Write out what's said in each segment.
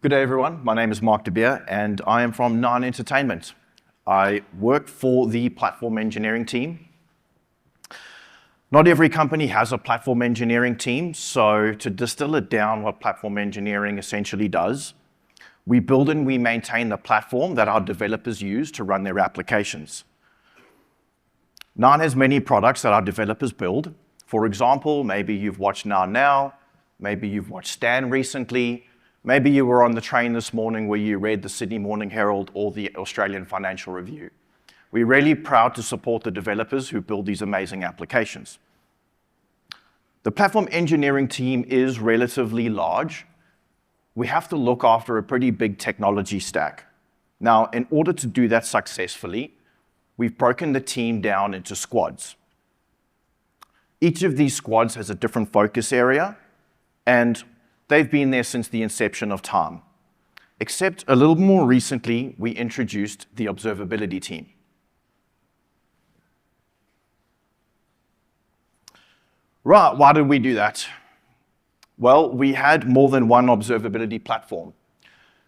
Good day, everyone. My name is Mark De Beer, and I am from Nine Entertainment. I work for the platform engineering team. Not every company has a platform engineering team, so to distill it down, what platform engineering essentially does, we build and we maintain the platform that our developers use to run their applications. Nine has many products that our developers build. For example, maybe you've watched Now, maybe you've watched Stan recently, maybe you were on the train this morning where you read the Sydney Morning Herald or the Australian Financial Review. We're really proud to support the developers who build these amazing applications. The platform engineering team is relatively large. We have to look after a pretty big technology stack. Now, in order to do that successfully, we've broken the team down into squads. Each of these squads has a different focus area, and they've been there since the inception of time. Except a little more recently, we introduced the observability team. Right, why did we do that? Well, we had more than one observability platform.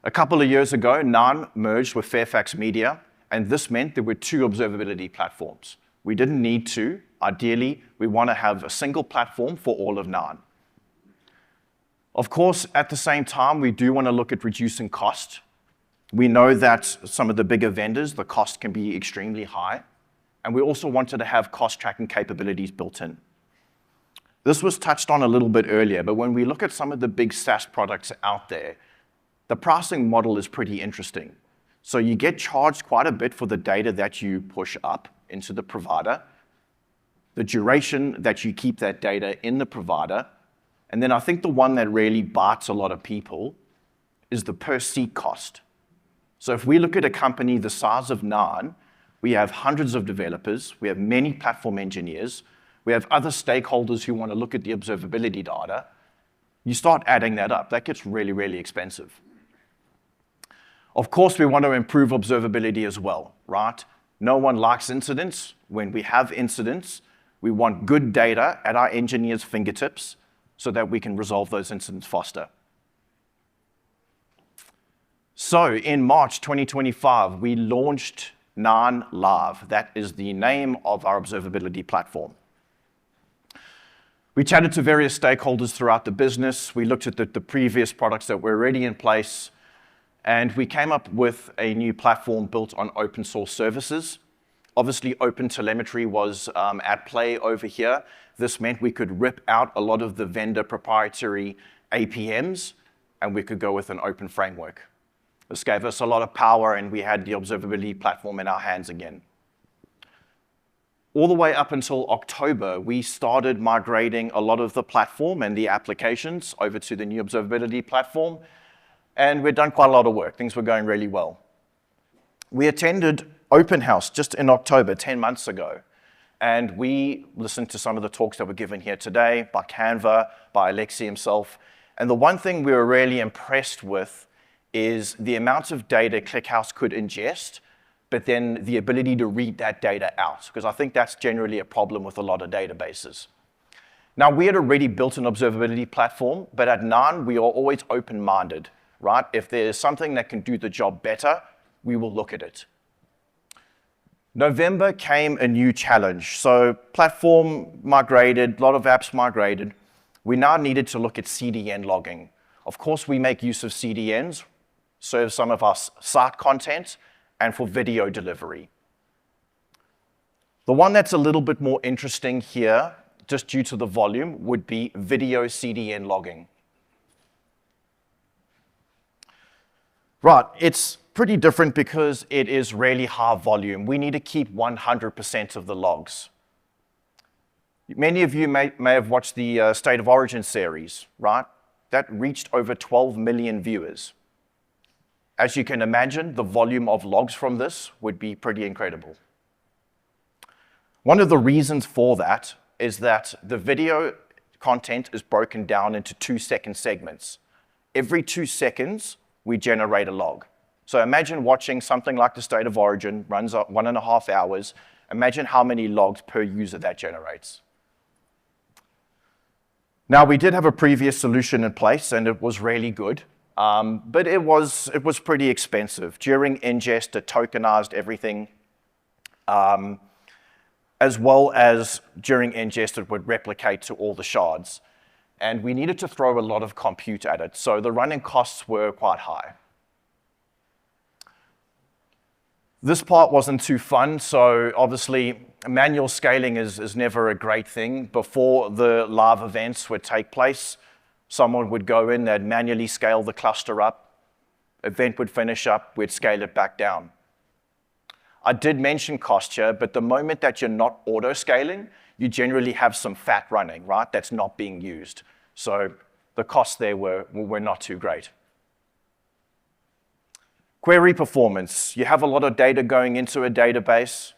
A couple of years ago, Nine merged with Fairfax Media, and this meant there were two observability platforms. We didn't need two. Ideally, we want to have a single platform for all of Nine. Of course, at the same time, we do want to look at reducing cost. We know that some of the bigger vendors, the cost can be extremely high, and we also wanted to have cost tracking capabilities built in. This was touched on a little bit earlier, but when we look at some of the big SaaS products out there, the pricing model is pretty interesting. So you get charged quite a bit for the data that you push up into the provider, the duration that you keep that data in the provider, and then I think the one that really bites a lot of people is the per seat cost. So if we look at a company the size of Nine, we have hundreds of developers, we have many platform engineers, we have other stakeholders who want to look at the observability data. You start adding that up, that gets really, really expensive. Of course, we want to improve observability as well, right? No one likes incidents. When we have incidents, we want good data at our engineers' fingertips so that we can resolve those incidents faster. So in March 2025, we launched Nine Live. That is the name of our observability platform. We chatted to various stakeholders throughout the business. We looked at the previous products that were already in place, and we came up with a new platform built on open source services. Obviously, OpenTelemetry was at play over here. This meant we could rip out a lot of the vendor proprietary APMs, and we could go with an open framework. This gave us a lot of power, and we had the observability platform in our hands again. All the way up until October, we started migrating a lot of the platform and the applications over to the new observability platform, and we'd done quite a lot of work. Things were going really well. We attended Open House just in October, 10 months ago, and we listened to some of the talks that were given here today by Canva, by Alexi himself, and the one thing we were really impressed with is the amount of data ClickHouse could ingest, but then the ability to read that data out, because I think that's generally a problem with a lot of databases. Now, we had already built an observability platform, but at Nine, we are always open-minded, right? If there's something that can do the job better, we will look at it. November came a new challenge. So platform migrated, a lot of apps migrated. We now needed to look at CDN logging. Of course, we make use of CDNs, serve some of our site content, and for video delivery. The one that's a little bit more interesting here, just due to the volume, would be video CDN logging. Right, it's pretty different because it is really high volume. We need to keep 100% of the logs. Many of you may have watched the State of Origin series, right? That reached over 12 million viewers. As you can imagine, the volume of logs from this would be pretty incredible. One of the reasons for that is that the video content is broken down into 2-second segments. Every 2 seconds, we generate a log. So imagine watching something like the State of Origin, runs up 1.5 hours. Imagine how many logs per user that generates. Now, we did have a previous solution in place, and it was really good. But it was pretty expensive. During ingest, it tokenized everything, as well as during ingest, it would replicate to all the shards. And we needed to throw a lot of compute at it, so the running costs were quite high. This part wasn't too fun, so obviously manual scaling is never a great thing. Before the live events would take place, someone would go in, they'd manually scale the cluster up, event would finish up, we'd scale it back down. I did mention cost here, but the moment that you're not auto-scaling, you generally have some fat running, right, that's not being used. So the costs there were not too great. Query performance. You have a lot of data going into a database.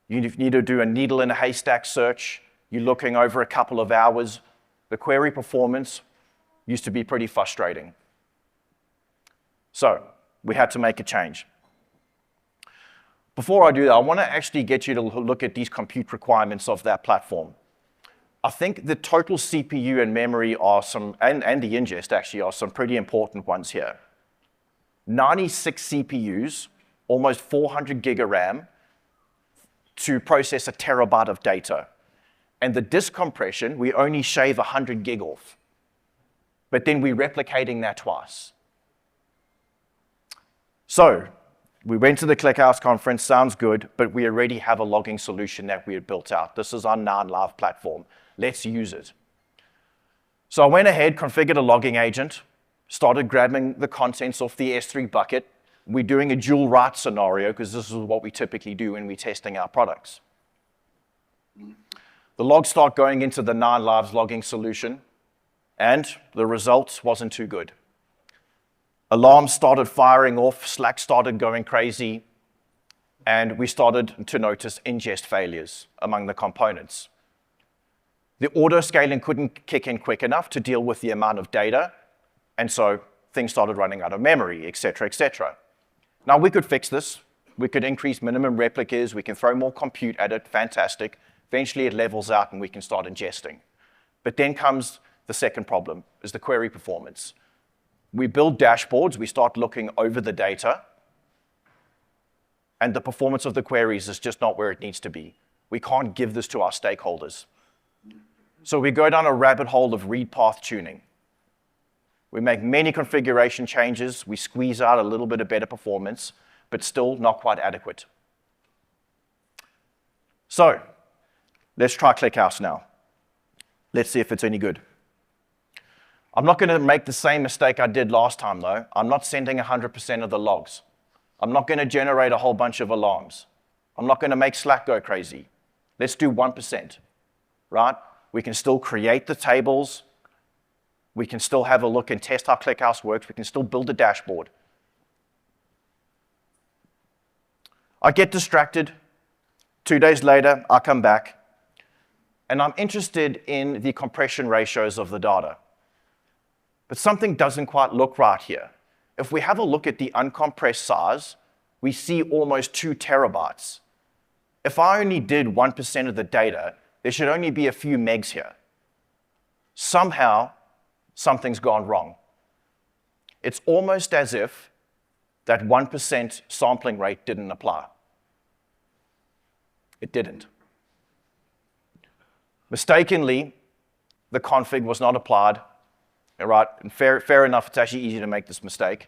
You need to do a needle in a haystack search. You're looking over a couple of hours. The query performance used to be pretty frustrating. So we had to make a change. Before I do that, I want to actually get you to look at these compute requirements of that platform. I think the total CPU and memory are and the ingest actually are some pretty important ones here. 96 CPUs, almost 400 gig of RAM to process a terabyte of data. And the disk compression, we only shave 100 gig off. But then we're replicating that twice. So we went to the ClickHouse conference, sounds good, but we already have a logging solution that we had built out. This is our non-live platform. Let's use it. So I went ahead, configured a logging agent, started grabbing the contents off the S3 bucket. We're doing a dual write scenario because this is what we typically do when we're testing our products. The logs start going into the non-live logging solution, and the result wasn't too good. Alarms started firing off, Slack started going crazy, and we started to notice ingest failures among the components. The auto-scaling couldn't kick in quick enough to deal with the amount of data, and so things started running out of memory, et cetera, et cetera. Now, we could fix this. We could increase minimum replicas. We can throw more compute at it. Fantastic. Eventually, it levels out, and we can start ingesting. But then comes the second problem, is the query performance. We build dashboards. We start looking over the data, and the performance of the queries is just not where it needs to be. We can't give this to our stakeholders. So we go down a rabbit hole of read path tuning. We make many configuration changes. We squeeze out a little bit of better performance, but still not quite adequate. So let's try ClickHouse now. Let's see if it's any good. I'm not going to make the same mistake I did last time, though. I'm not sending 100% of the logs. I'm not going to generate a whole bunch of alarms. I'm not going to make Slack go crazy. Let's do 1%, right? We can still create the tables. We can still have a look and test how ClickHouse works. We can still build a dashboard. I get distracted. 2 days later, I come back, and I'm interested in the compression ratios of the data. But something doesn't quite look right here. If we have a look at the uncompressed size, we see almost 2 terabytes. If I only did 1% of the data, there should only be a few megs here. Somehow, something's gone wrong. It's almost as if that 1% sampling rate didn't apply. It didn't. Mistakenly, the config was not applied. Right? And fair enough, it's actually easy to make this mistake.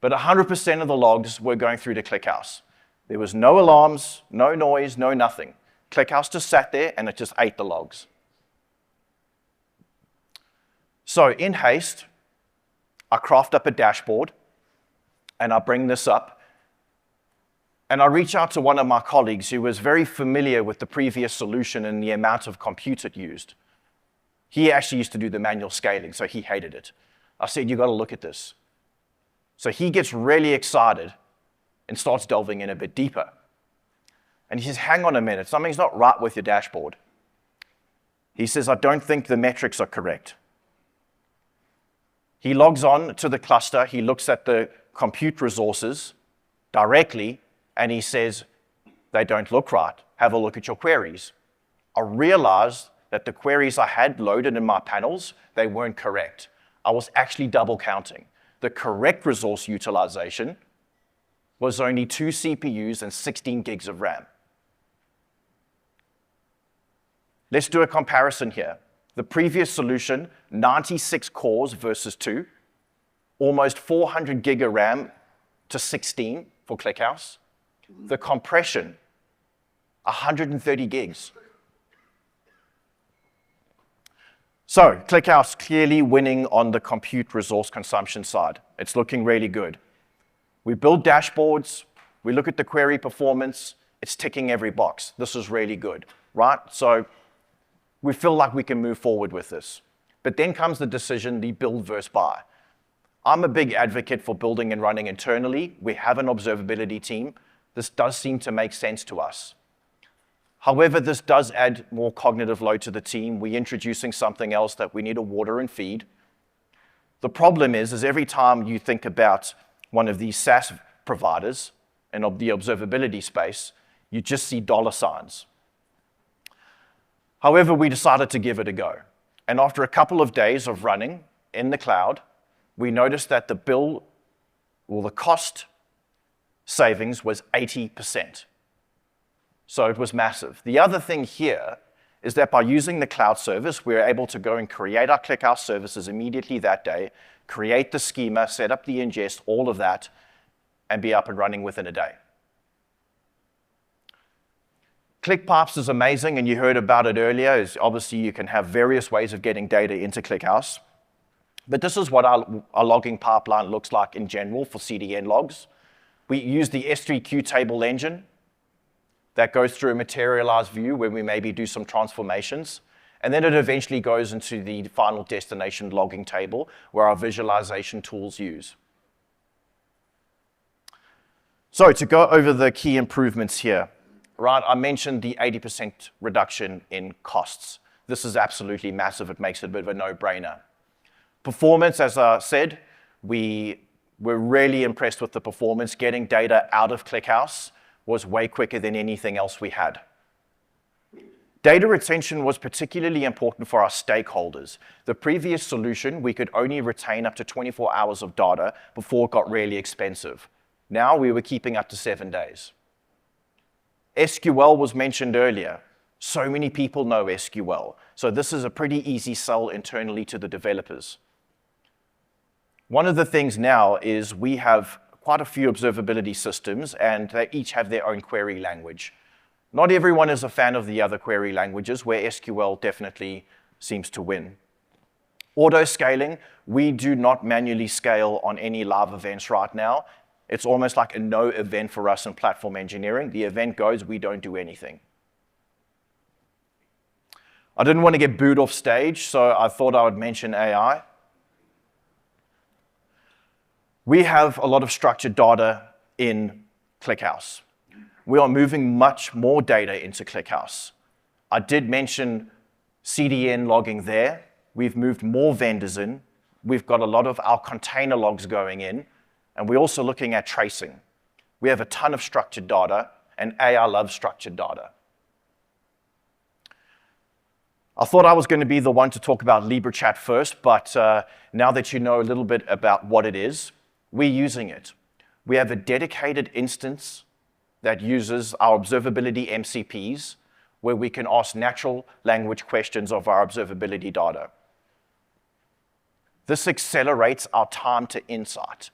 But 100% of the logs were going through to ClickHouse. There was no alarms, no noise, no nothing. ClickHouse just sat there and it just ate the logs. So in haste, I craft up a dashboard and I bring this up. And I reach out to one of my colleagues who was very familiar with the previous solution and the amount of compute it used. He actually used to do the manual scaling, so he hated it. I said, you got to look at this. So he gets really excited and starts delving in a bit deeper. And he says, hang on a minute, something's not right with your dashboard. He says, I don't think the metrics are correct. He logs on to the cluster, he looks at the compute resources directly, and he says, they don't look right. Have a look at your queries. I realized that the queries I had loaded in my panels, they weren't correct. I was actually double counting. The correct resource utilization was only 2 CPUs and 16 gigs of RAM. Let's do a comparison here. The previous solution, 96 cores versus 2, almost 400 gig of RAM to 16 for ClickHouse. The compression, 130 gigs. So ClickHouse clearly winning on the compute resource consumption side. It's looking really good. We build dashboards, we look at the query performance, it's ticking every box. This is really good, right? So we feel like we can move forward with this. But then comes the decision, the build versus buy. I'm a big advocate for building and running internally. We have an observability team. This does seem to make sense to us. However, this does add more cognitive load to the team. We're introducing something else that we need to water and feed. The problem is every time you think about one of these SaaS providers and of the observability space, you just see dollar signs. However, we decided to give it a go. And after a couple of days of running in the cloud, we noticed that the cost savings was 80%. So it was massive. The other thing here is that by using the cloud service, we're able to go and create our ClickHouse services immediately that day, create the schema, set up the ingest, all of that, and be up and running within a day. ClickPipes is amazing, and you heard about it earlier. Obviously, you can have various ways of getting data into ClickHouse. But this is what our logging pipeline looks like in general for CDN logs. We use the S3 table engine that goes through a materialized view where we maybe do some transformations. And then it eventually goes into the final destination logging table where our visualization tools use. So to go over the key improvements here, right? I mentioned the 80% reduction in costs. This is absolutely massive. It makes it a bit of a no-brainer. Performance, as I said, we were really impressed with the performance. Getting data out of ClickHouse was way quicker than anything else we had. Data retention was particularly important for our stakeholders. The previous solution, we could only retain up to 24 hours of data before it got really expensive. Now we were keeping up to 7 days. SQL was mentioned earlier. So many people know SQL. So this is a pretty easy sell internally to the developers. One of the things now is we have quite a few observability systems, and they each have their own query language. Not everyone is a fan of the other query languages, where SQL definitely seems to win. Auto-scaling, we do not manually scale on any live events right now. It's almost like a no event for us in platform engineering. The event goes, we don't do anything. I didn't want to get booed off stage, so I thought I would mention AI. We have a lot of structured data in ClickHouse. We are moving much more data into ClickHouse. I did mention CDN logging there. We've moved more vendors in. We've got a lot of our container logs going in, and we're also looking at tracing. We have a ton of structured data, and AI loves structured data. I thought I was going to be the one to talk about LibreChat first, but now that you know a little bit about what it is, we're using it. We have a dedicated instance that uses our observability MCPs, where we can ask natural language questions of our observability data. This accelerates our time to insight.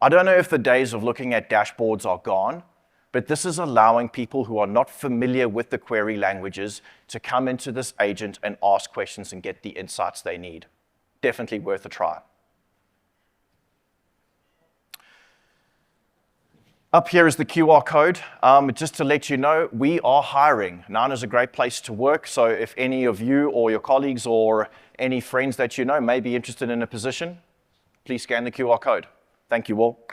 I don't know if the days of looking at dashboards are gone, but this is allowing people who are not familiar with the query languages to come into this agent and ask questions and get the insights they need. Definitely worth a try. Up here is the QR code. Just to let you know, we are hiring. Nine is a great place to work, so if any of you or your colleagues or any friends that you know may be interested in a position, please scan the QR code. Thank you all.